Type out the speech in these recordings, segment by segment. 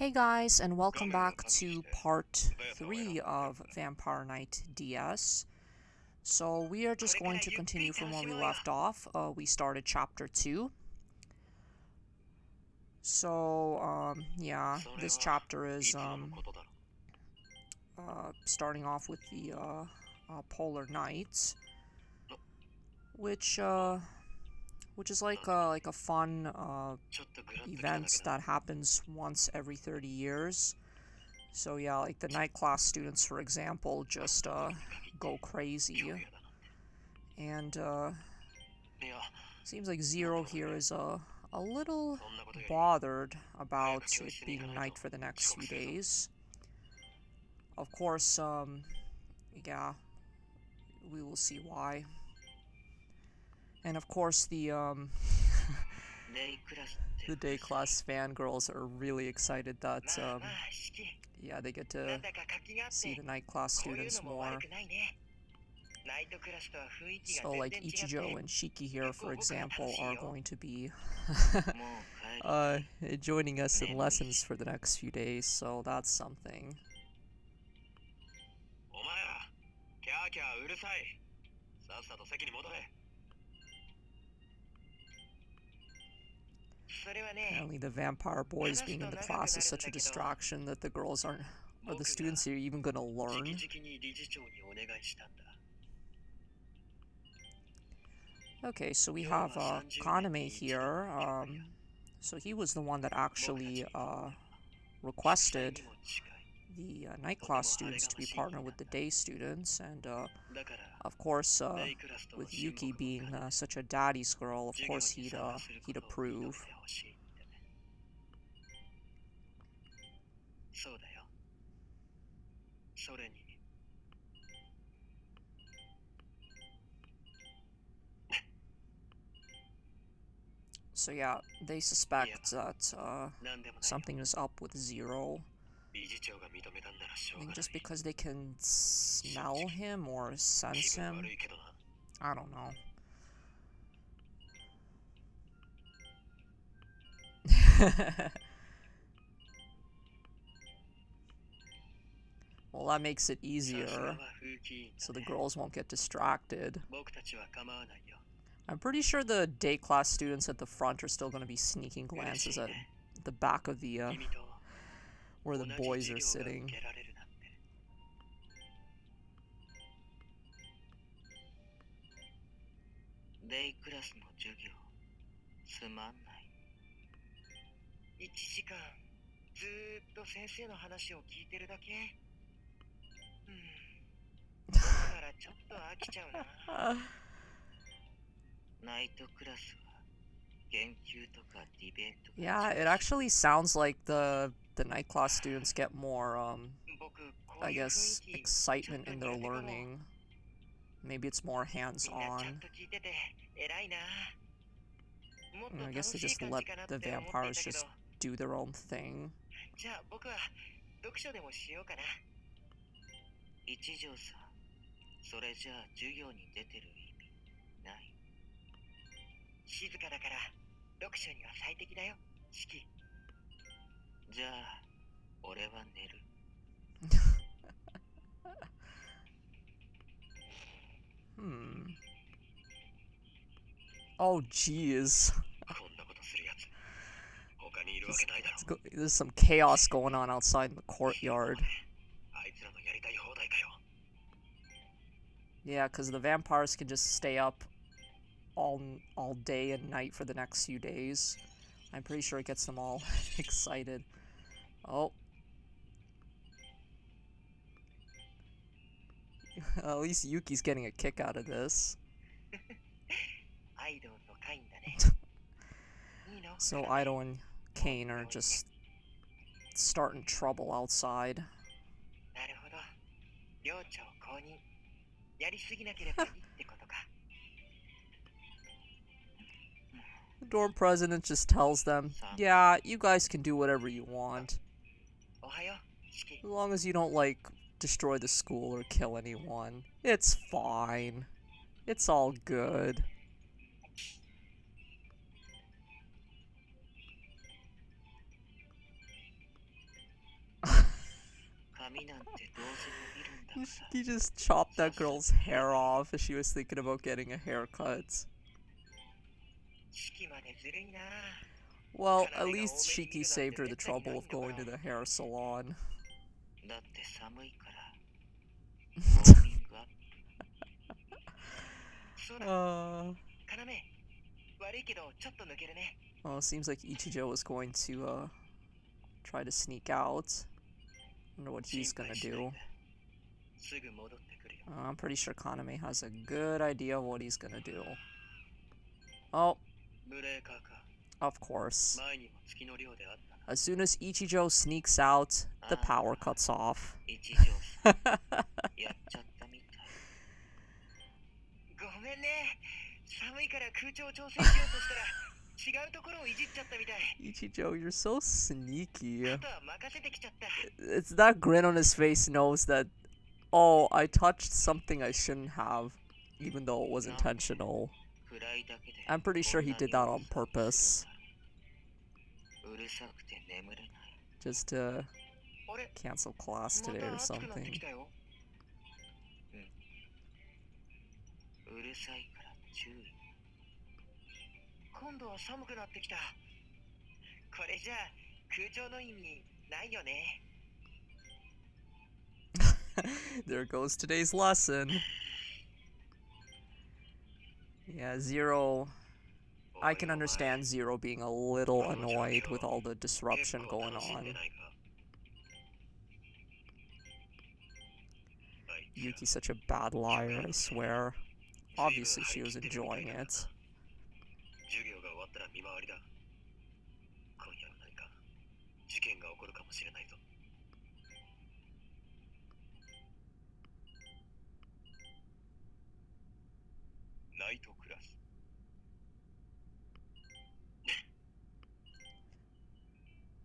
Hey guys, and welcome back to part 3 of Vampire Knight DS. So we are just going to continue from where we left off. We started chapter 2. So, yeah, this chapter is starting off with the Polar Knights, which is like a fun event that happens once every 30 years. So yeah, like the night class students, for example, just go crazy. And seems like Zero here is a little bothered about it being night for the next few days. Of course, yeah, we will see why. And of course, the the day class fangirls are really excited that yeah, they get to see the night class students more. So like Ichijo and Shiki here, for example, are going to be joining us in lessons for the next few days, so that's something. Apparently the vampire boys being in the class is such a distraction that the girls aren't, or the students are even gonna learn. Okay, so we have Kaname here. So he was the one that actually requested the night class students to be partnered with the day students, and of course, with Yuki being such a daddy's girl, of course he'd approve. So yeah, they suspect that something is up with Zero. I think just because they can smell him or sense him. I don't know. Well, that makes it easier, so the girls won't get distracted. I'm pretty sure the day class students at the front are still going to be sneaking glances at the back of the, where the boys are sitting. Yeah, it actually sounds like the night class students get more, I guess, excitement in their learning. Maybe it's more hands-on. I guess they just let the vampires just do their own thing. Oh, jeez. There's some chaos going on outside in the courtyard. Yeah, because the vampires can just stay up all day and night for the next few days. I'm pretty sure it gets them all excited. Oh. At least Yuki's getting a kick out of this. So Aido and Kane are just starting trouble outside. The dorm president just tells them, yeah, you guys can do whatever you want. As long as you don't, like, destroy the school or kill anyone. It's fine. It's all good. He just chopped that girl's hair off as she was thinking about getting a haircut. Well, at least Shiki saved her the trouble of going to the hair salon. Well, it seems like Ichijo is going to try to sneak out. Wonder what he's gonna do. I'm pretty sure Kaname has a good idea of what he's gonna do. Oh. Of course. As soon as Ichijo sneaks out, the power cuts off. Ichijo, you're so sneaky. It's that grin on his face knows that, oh, I touched something I shouldn't have, even though it was intentional. I'm pretty sure he did that on purpose. Just to cancel class today or something. There goes today's lesson. Yeah, Zero... I can understand Zero being a little annoyed with all the disruption going on. Yuki's such a bad liar, I swear. Obviously she was enjoying it.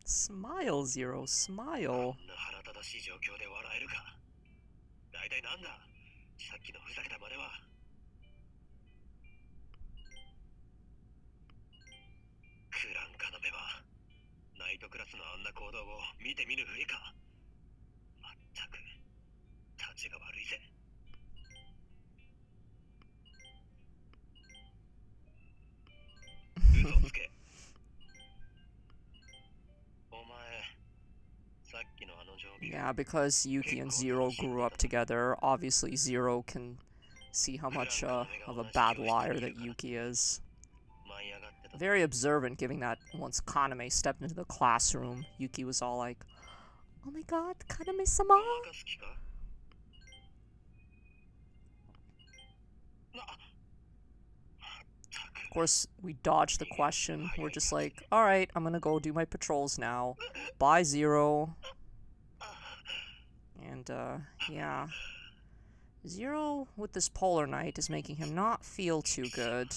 Smile, Zero, smile. Yeah, because Yuki and Zero grew up together, obviously Zero can see how much of a bad liar that Yuki is. Very observant, given that once Kaname stepped into the classroom, Yuki was all like, "Oh my god, Kaname-sama!" Of course, we dodged the question. We're just like, alright, I'm gonna go do my patrols now. Bye, Zero. And, yeah. Zero, with this Polar Night, is making him not feel too good.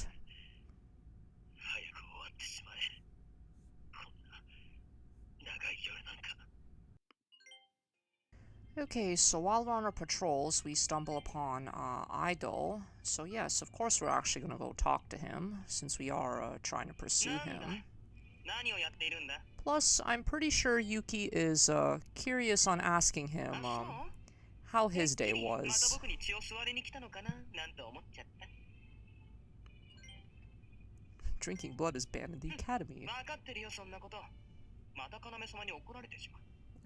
Okay, so while we're on our patrols, we stumble upon, Aido. So yes, of course we're actually gonna go talk to him, since we are, trying to pursue him. Plus, I'm pretty sure Yuki is, curious on asking him, how his day was. Drinking blood is banned in the academy.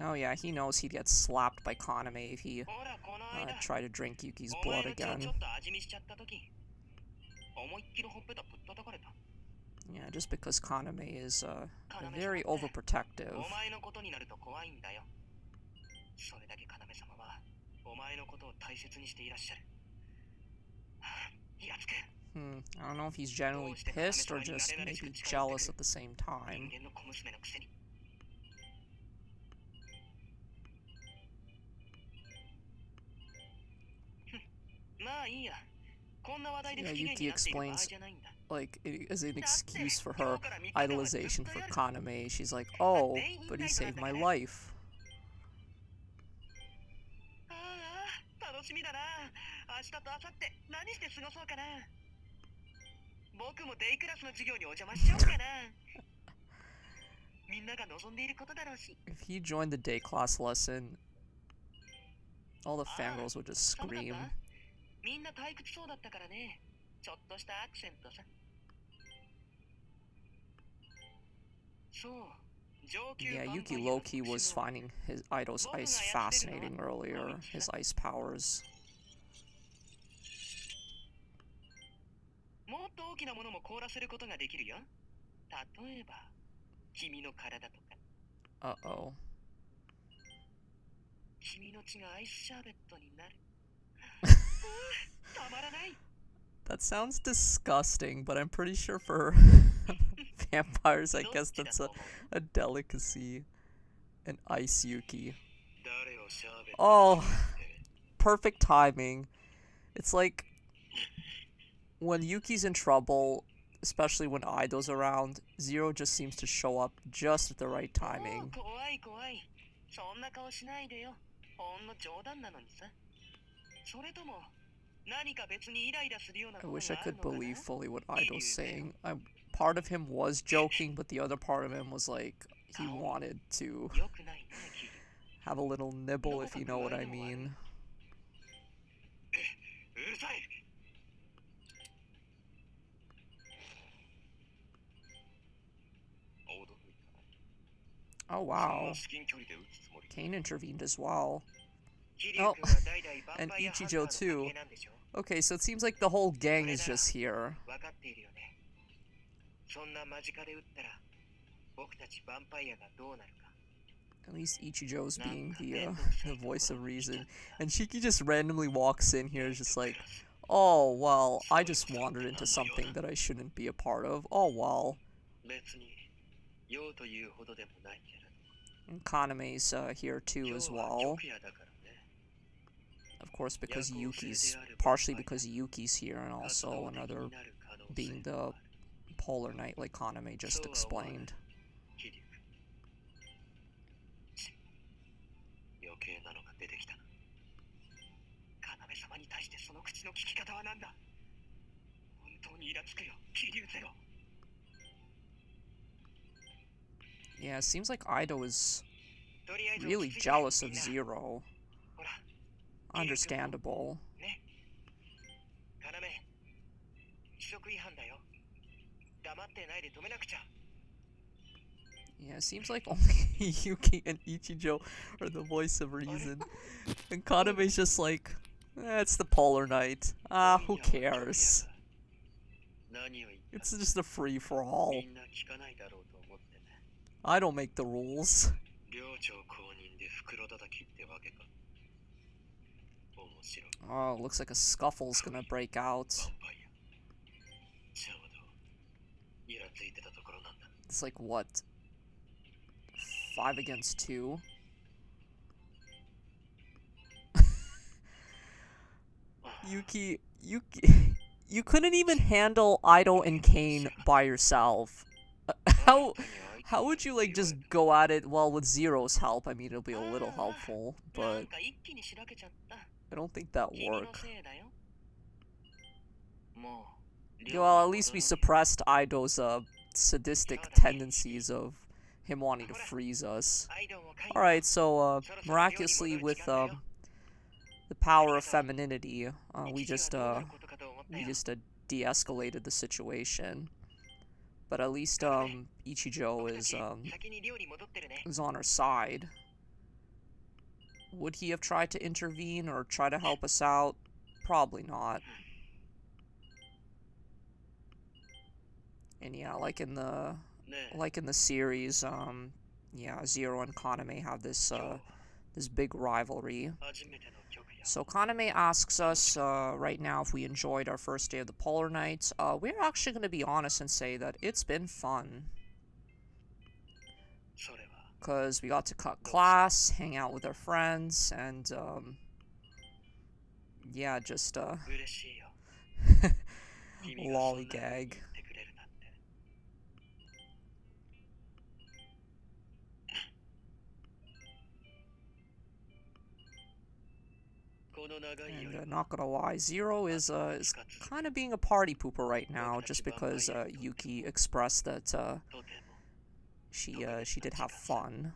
Oh yeah, he knows he'd get slapped by Kaname if he tried to drink Yuki's blood again. Yeah, just because Kaname is very overprotective. I don't know if he's genuinely pissed or just maybe jealous at the same time. Yeah, Yuki explains, like, as an excuse for her idolization for Kaname. She's like, oh, but he saved my life. If he joined the day class lesson, All the fangirls would just scream. Yeah, Yuki low-key was finding his Aido's ice fascinating earlier, his ice powers. Uh-oh. That sounds disgusting, but I'm pretty sure for vampires, I guess that's a delicacy. An ice Yuki. Oh, perfect timing. It's like when Yuki's in trouble, especially when Aido's around, Zero just seems to show up just at the right timing. I wish I could believe fully what Aido's saying. Part of him was joking, but the other part of him was like, he wanted to have a little nibble, if you know what I mean. Oh wow. Kane intervened as well. Oh, and Ichijo too. Okay, so it seems like the whole gang is just here. At least Ichijo's being the voice of reason. And Shiki just randomly walks in here just like, oh, well, I just wandered into something that I shouldn't be a part of. Oh, well. And Kaname's here too as well. Of course, partially because Yuki's here, and also another being the Polar Knight like Kaname just explained. Yeah, it seems like Aido is really jealous of Zero. Understandable. Yeah, it seems like only Yuki and Ichijo are the voice of reason. And Kaname's just like, it's the Polar Knight. Who cares? It's just a free-for-all. I don't make the rules. Oh, looks like a scuffle's gonna break out. It's like, what? 5 against 2? Yuki, you couldn't even handle Aido and Kane by yourself. How would you, like, just go at it, well, with Zero's help? I mean, it'll be a little helpful, but I don't think that'll work. Well, at least we suppressed Aido's, sadistic tendencies of him wanting to freeze us. Alright, so, miraculously with, the power of femininity, we just de-escalated the situation. But at least, Ichijo is on our side. Would he have tried to intervene or try to help us out? Probably not. And yeah, like in the series, yeah, Zero and Kaname have this big rivalry. So Kaname asks us right now if we enjoyed our first day of the Polar Nights. We're actually going to be honest and say that it's been fun. Because we got to cut class, hang out with our friends, and yeah, just lollygag. And not gonna lie, Zero is kind of being a party pooper right now, just because Yuki expressed that she did have fun.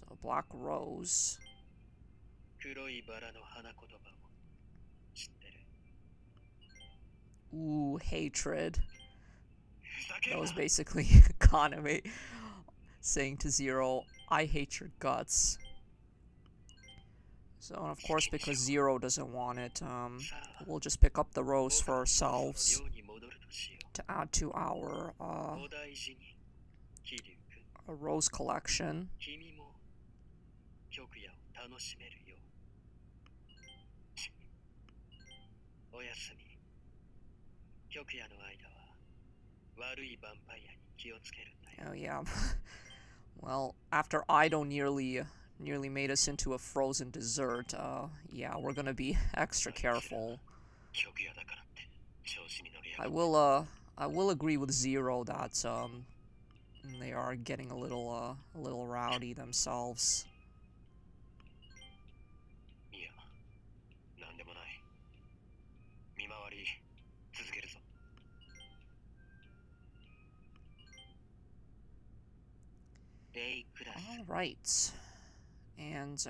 So, black rose. Ooh, hatred. That was basically Kaname saying to Zero, I hate your guts. So, and of course, because Zero doesn't want it, we'll just pick up the rose for ourselves to add to our a rose collection. Oh yeah. Well, after Aido nearly made us into a frozen dessert, yeah, we're gonna be extra careful. I will agree with Zero that they are getting a little rowdy themselves. Alright. And,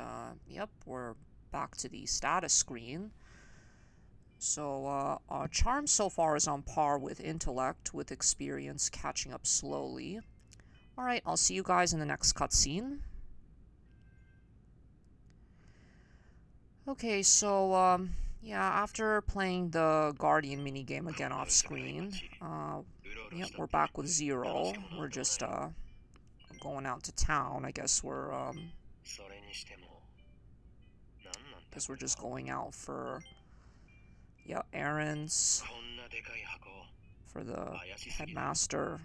yep, we're back to the status screen. So, our charm so far is on par with intellect, with experience catching up slowly. Alright, I'll see you guys in the next cutscene. Okay, so, yeah, after playing the Guardian minigame again off screen, yep, we're back with Zero. We're just, going out to town. I guess we're just going out for, yeah, errands for the headmaster.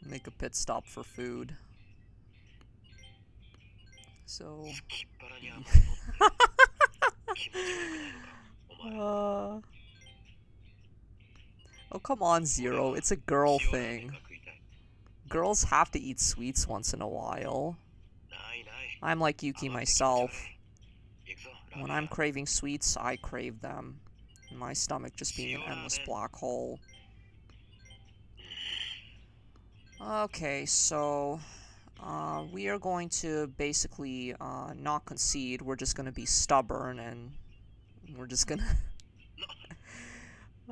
Make a pit stop for food. So... oh, come on, Zero. It's a girl thing. Girls have to eat sweets once in a while. I'm like Yuki myself. When I'm craving sweets, I crave them. My stomach just being an endless black hole. Okay, so... we are going to basically not concede. We're just going to be stubborn, and we're just going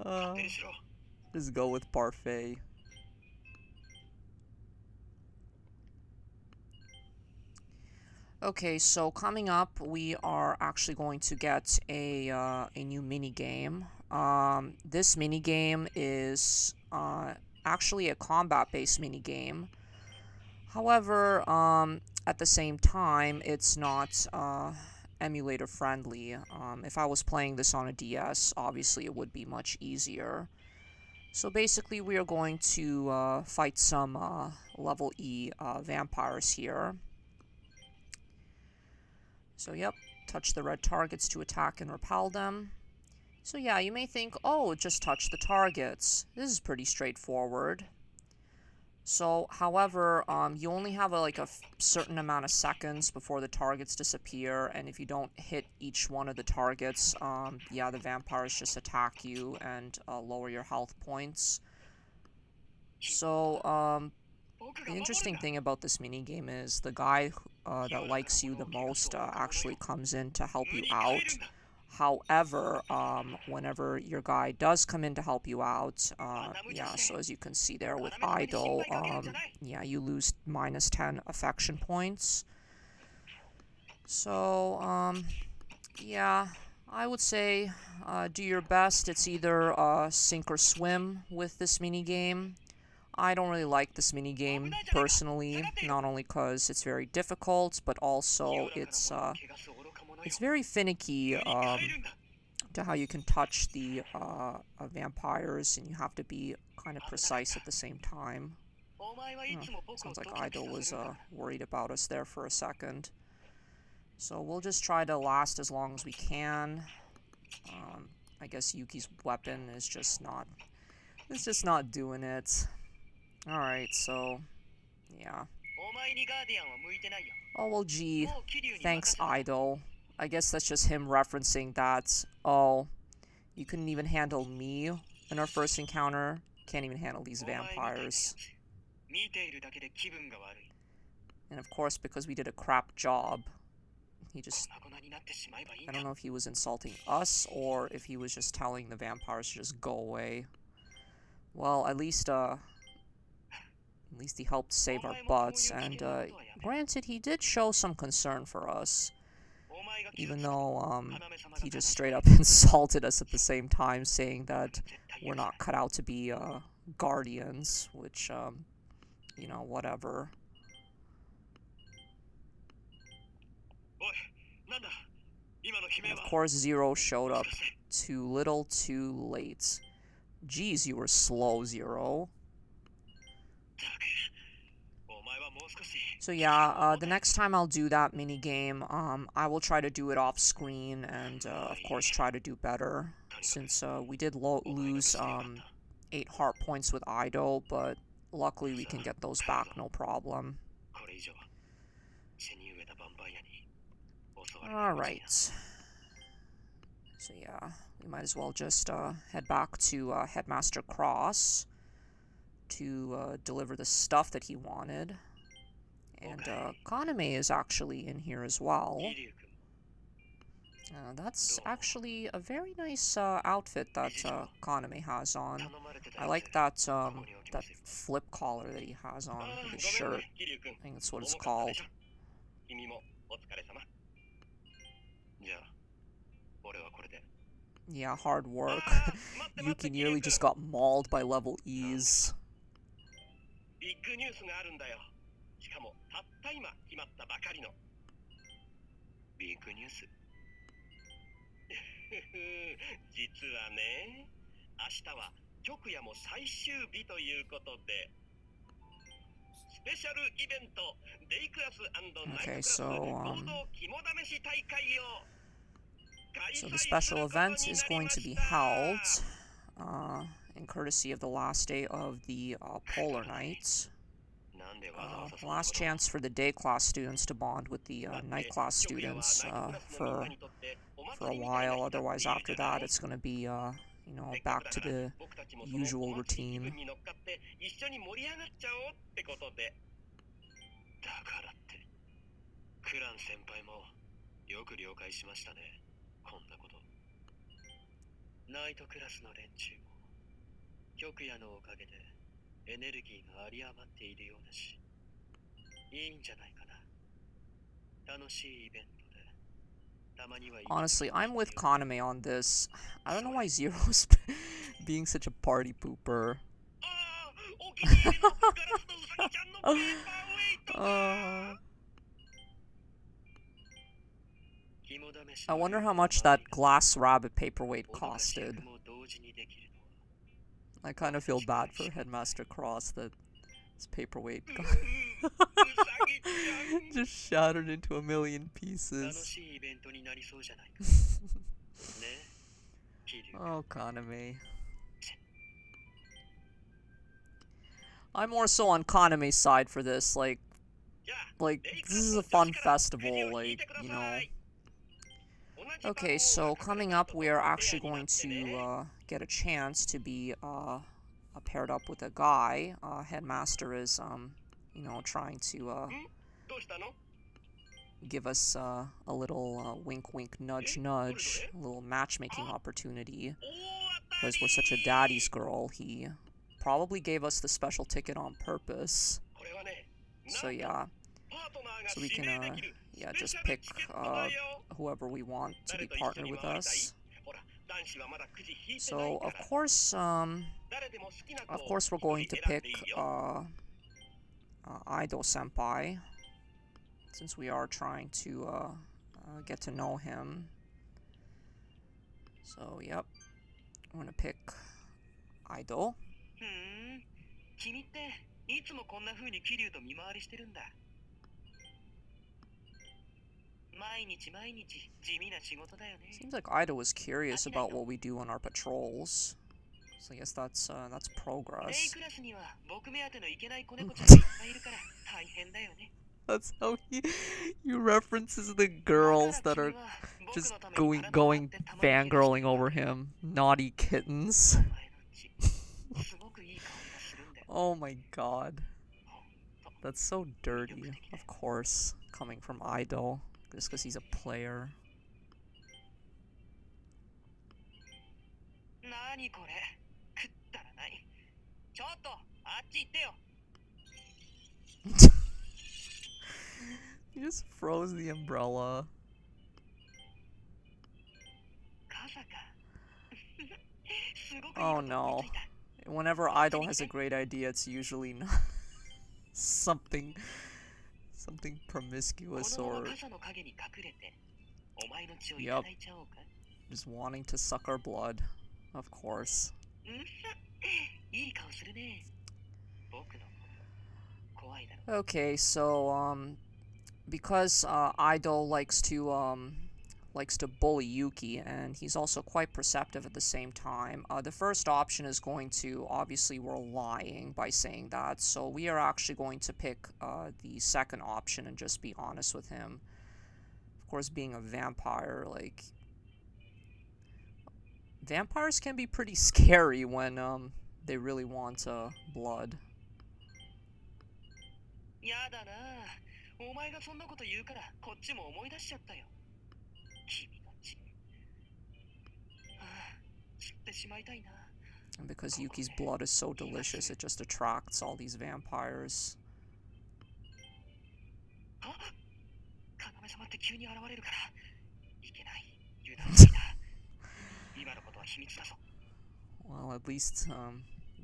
to just go with Parfait. Okay, so coming up, we are actually going to get a new minigame. This minigame is actually a combat-based minigame. However, at the same time, it's not emulator friendly. If I was playing this on a DS, obviously it would be much easier. So basically, we are going to fight some level E vampires here. So yep, touch the red targets to attack and repel them. So yeah, you may think, oh, just touch the targets. This is pretty straightforward. So, however, you only have like a certain amount of seconds before the targets disappear, and if you don't hit each one of the targets, yeah, the vampires just attack you and lower your health points. So, the interesting thing about this minigame is the guy that likes you the most actually comes in to help you out. However, whenever your guy does come in to help you out, yeah, so as you can see there with Aido, yeah, you lose -10 affection points. So, yeah, I would say do your best. It's either sink or swim with this minigame. I don't really like this minigame personally, not only because it's very difficult, but also it's very finicky to how you can touch the vampires, and you have to be kind of precise at the same time. Sounds like Aido was worried about us there for a second. So we'll just try to last as long as we can. I guess Yuki's weapon is just not... It's just not doing it. Alright, so... Yeah. Oh, well, gee. Thanks, Aido. I guess that's just him referencing that, oh, you couldn't even handle me in our first encounter. Can't even handle these vampires. And of course, because we did a crap job, he just... I don't know if he was insulting us or if he was just telling the vampires to just go away. Well, at least he helped save our butts, and granted, he did show some concern for us. Even though he just straight up insulted us at the same time, saying that we're not cut out to be guardians, which, you know, whatever. And of course, Zero showed up too little, too late. Jeez, you were slow, Zero. So yeah, the next time I'll do that minigame, I will try to do it off screen and, of course, try to do better. Since we did lose 8 heart points with Aido, but luckily we can get those back, no problem. Alright. So yeah, we might as well just head back to Headmaster Cross to deliver the stuff that he wanted. And Kaname is actually in here as well. That's actually a very nice outfit that Kaname has on. I like that that flip collar that he has on his shirt. I think that's what it's called. Yeah, hard work. Yuki nearly just got mauled by level E's. Okay, so the special event is going to be held in courtesy of the last day of the Polar Night. Last chance for the day class students to bond with the night class students for a while. Otherwise, after that, it's going to be, you know, back to the usual routine. Honestly, I'm with Kaname on this. I don't know why Zero's being such a party pooper. I wonder how much that glass rabbit paperweight costed. I kind of feel bad for Headmaster Cross that his paperweight got just shattered into a million pieces. Oh, Kaname. I'm more so on Kaname's side for this, like, this is a fun festival, like, you know. Okay, so coming up, we are actually going to get a chance to be paired up with a guy. Headmaster is, you know, trying to give us a little wink wink nudge nudge, a little matchmaking opportunity. Because we're such a daddy's girl, he probably gave us the special ticket on purpose. So yeah, so we can yeah, just pick whoever we want to be partnered with us. So of course we're going to pick Aido senpai, since we are trying to get to know him. So yep, I'm gonna pick Aido. Seems like Aido was curious about what we do on our patrols. So I guess that's progress. That's how he references the girls that are just going fangirling over him. Naughty kittens. Oh my god. That's so dirty, of course, coming from Aido, just because he's a player. He just froze the umbrella. Oh no. Whenever Idol has a great idea, it's usually not something promiscuous or... Yep. Just wanting to suck our blood, of course. Okay, so, because, Idol likes to bully Yuki, and he's also quite perceptive at the same time. The first option is going to, obviously we're lying by saying that, so we are actually going to pick the second option and just be honest with him. Of course, being a vampire, like... Vampires can be pretty scary when they really want blood. And because Yuki's blood is so delicious, it just attracts all these vampires. Well, at least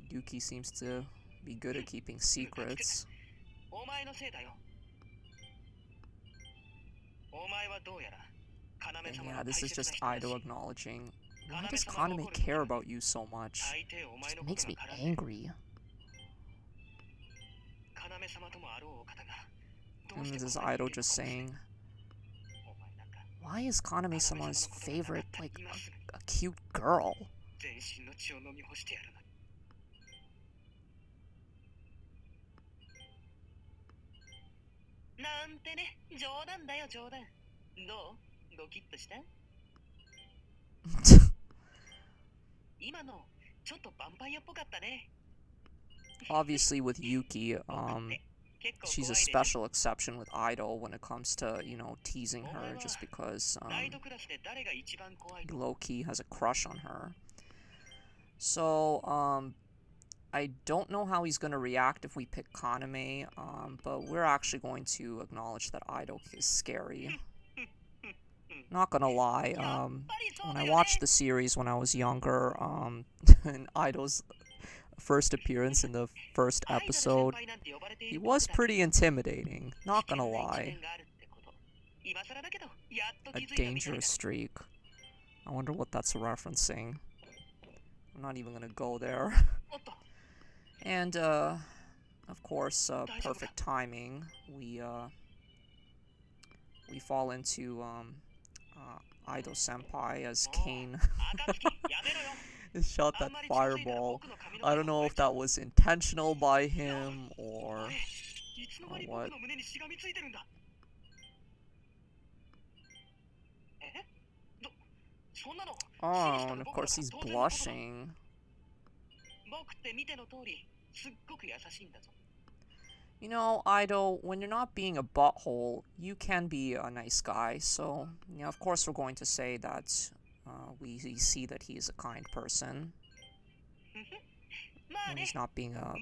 Yuki seems to be good at keeping secrets. And yeah, this is just Aido acknowledging, why does Kaname care about you so much? It just makes me angry. And this is Aido just saying, why is Kaname-sama's favorite, like, a cute girl? Obviously with Yuki, she's a special exception with Aido when it comes to, you know, teasing her just because low-key has a crush on her. So, I don't know how he's going to react if we pick Kaname, but we're actually going to acknowledge that Aido is scary. Not gonna lie, when I watched the series when I was younger, and Aido's first appearance in the first episode, he was pretty intimidating, not gonna lie. A dangerous streak. I wonder what that's referencing. I'm not even gonna go there. And, of course, perfect timing. We fall into, Aido-senpai as Kane shot that fireball. I don't know if that was intentional by him or what. Oh, and of course he's blushing. You know, Aido, when you're not being a butthole, you can be a nice guy, so, you know, of course we're going to say that we see that he is a kind person. When he's not being a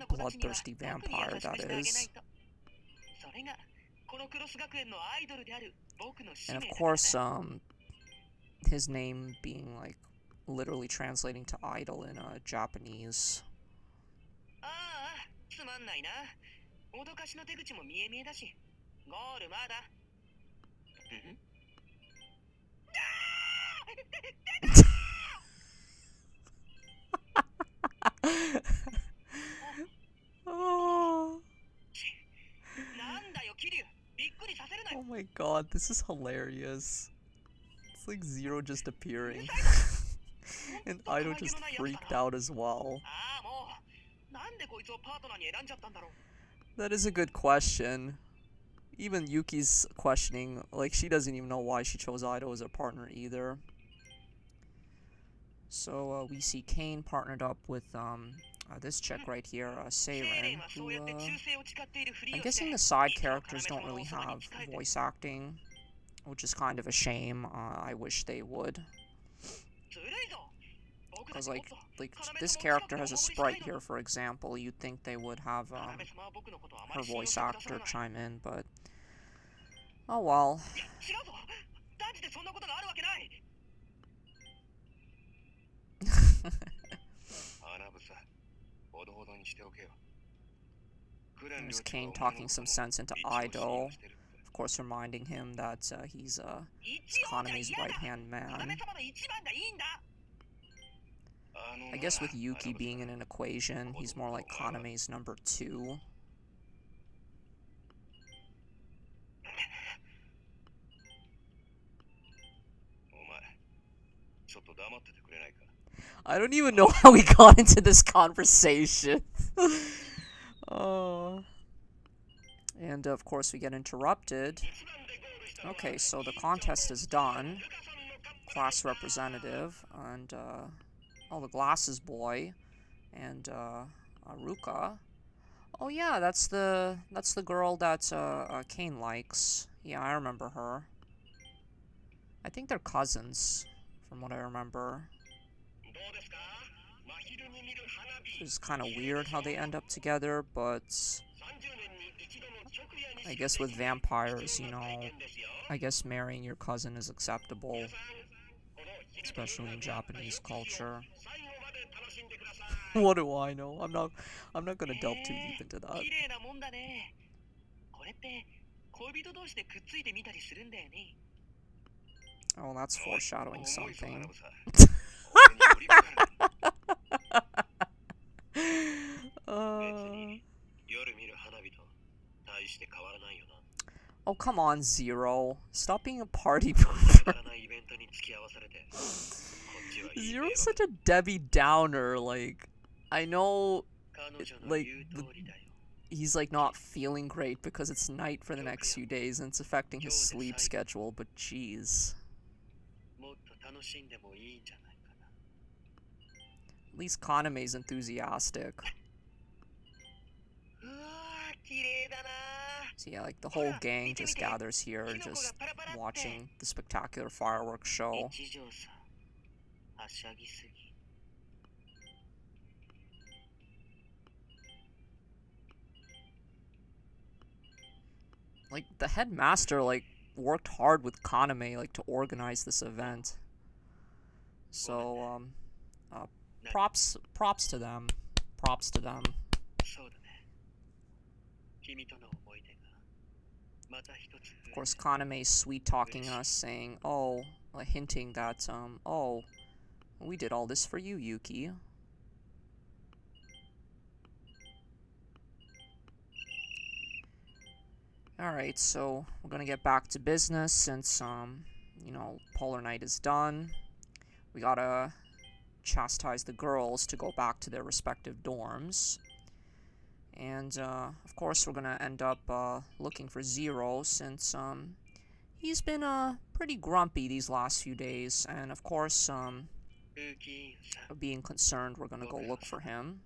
bloodthirsty vampire, that is. And of course, his name being, like, literally translating to idol in Japanese. Oh. Oh my god, this is hilarious. It's like Zero just appearing. And Aido just freaked out as well. That is a good question. Even Yuki's questioning, like, she doesn't even know why she chose Aido as her partner either. So, we see Kane partnered up with, this chick right here, Seiren, who, I'm guessing the side characters don't really have voice acting, which is kind of a shame. I wish they would. Because, like, this character has a sprite here, for example. You'd think they would have, her voice actor chime in, but... oh well. There's Kane talking some sense into Aido. Of course, reminding him that he's Kaname's right-hand man. I guess with Yuki being in an equation, he's more like Kaname's number 2. I don't even know how we got into this conversation. Oh. And of course we get interrupted. Okay, so the contest is done. Class representative and the glasses boy and Ruka. Oh yeah, that's the girl that Kane likes. Yeah, I remember her. I think they're cousins, from what I remember. It's kind of weird how they end up together, but I guess with vampires, you know, I guess marrying your cousin is acceptable, especially in Japanese culture. What do I know? I'm not gonna delve too deep into that. Oh, that's foreshadowing something. Oh, come on, Zero. Stop being a party pooper. Zero's such a Debbie Downer, like, I know, like, he's, like, not feeling great because it's night for the next few days and it's affecting his sleep schedule, but jeez. At least Kaname's enthusiastic. So yeah, like, the whole gang just gathers here, just watching the spectacular fireworks show. Like, the headmaster, like, worked hard with Kaname, like, to organize this event. So, props to them. Props to them. Of course, Kaname's sweet-talking us, saying, oh, hinting that, oh, we did all this for you, Yuki. Alright, so we're gonna get back to business since, you know, Polar Night is done. We gotta chastise the girls to go back to their respective dorms. And, of course, we're gonna end up, looking for Zero since, he's been, pretty grumpy these last few days. And, of course, being concerned, we're gonna go look for him.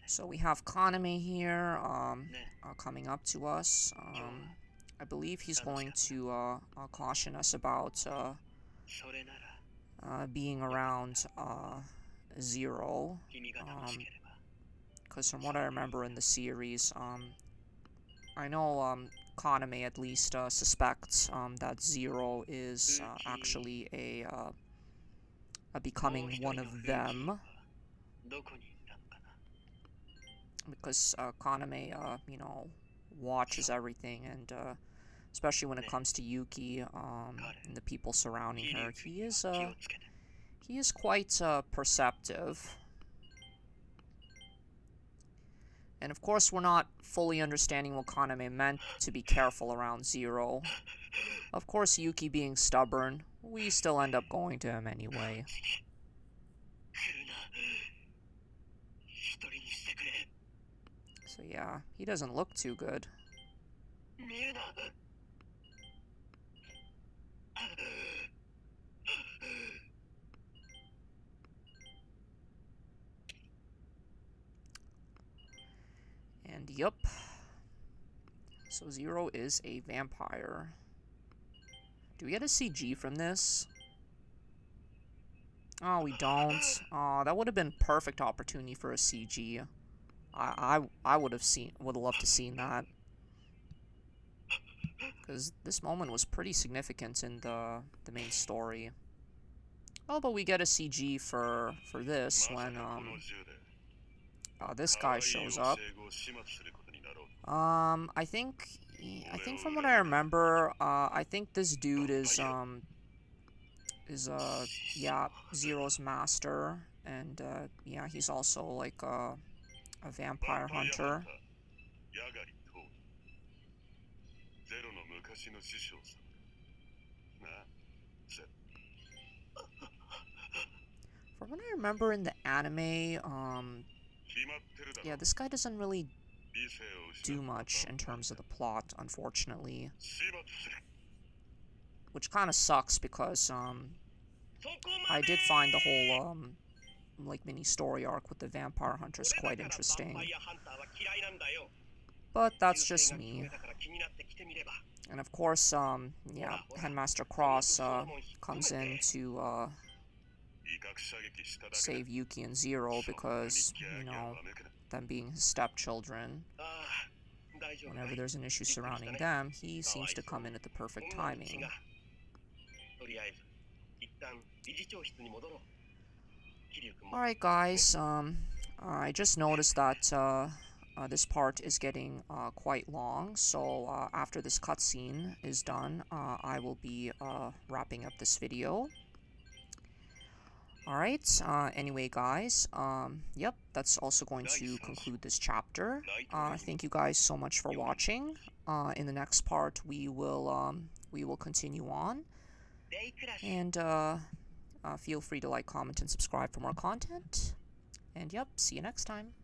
So we have Kaname here, coming up to us. I believe he's going to, caution us about, being around, Zero. Because from what I remember in the series, I know, Kaname at least, suspects, that Zero is, actually becoming one of them. Because, Kaname, you know, watches everything, and, especially when it comes to Yuki, and the people surrounding her, he is quite, perceptive. And of course, we're not fully understanding what Kaname meant to be careful around Zero. Of course, Yuki being stubborn, we still end up going to him anyway. So yeah, he doesn't look too good. And yup. So Zero is a vampire. Do we get a CG from this? Oh, we don't. Oh, that would have been perfect opportunity for a CG. I would have loved to seen that. Because this moment was pretty significant in the main story. Oh, but we get a CG for this when this guy shows up. I think from what I remember, I think this dude is yeah, Zero's master, and yeah, he's also like a vampire hunter. From what I remember in the anime, yeah, this guy doesn't really do much in terms of the plot, unfortunately. Which kind of sucks because, I did find the whole, like, mini story arc with the vampire hunters quite interesting. But that's just me. And of course, yeah, Headmaster Cross, comes in to, save Yuki and Zero because, you know, them being his stepchildren. Whenever there's an issue surrounding them, he seems to come in at the perfect timing. Alright guys, I just noticed that this part is getting quite long, so after this cutscene is done, I will be wrapping up this video. Alright, anyway guys, yep, that's also going to conclude this chapter. Thank you guys so much for watching. In the next part, we will continue on. And, feel free to like, comment, and subscribe for more content. And yep, see you next time.